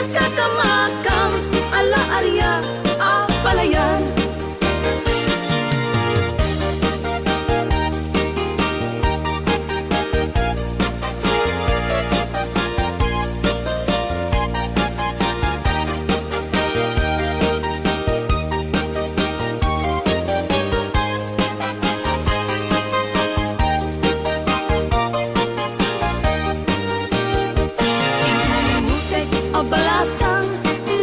nagkakamakam, ala arya, palayan. Balasang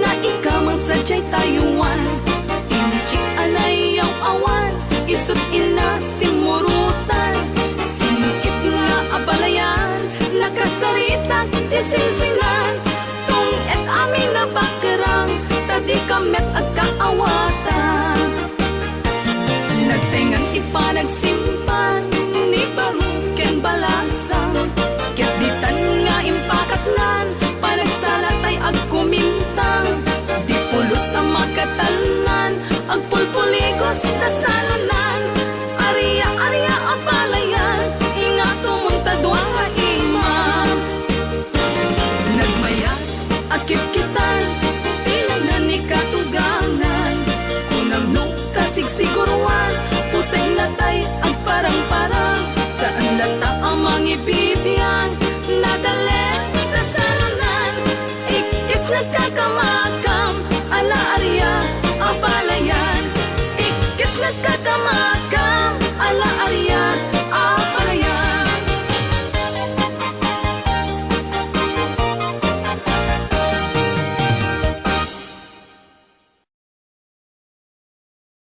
na ikaw mang sadyay tayuan, inchik anay ang awan, isut ina simurutan, sinikit nga abalayan, nakasaritang isinsinan, tung et amin na bakerang, tadi kamet at kaawatan. Nagtengan ipanagsimpan, ni baruken balasang, ketitan nga impakatnan, panagsalatay agkumintang, di pulos ang magkatalnan, agpulpuligos na salunan, ariya-ariya ang palayan, ingato mong tadwang nga imam. Nagmayas, akit-kitan, tilang na ni katugangan, unang nung kasigsiguruan, pusay natay ang parang-parang, saan lata ang mga ibibiyang, nadalen na salunan, ikis nagkakamakam, ala arya, palayan, ikis nagkakamakam, ala arya,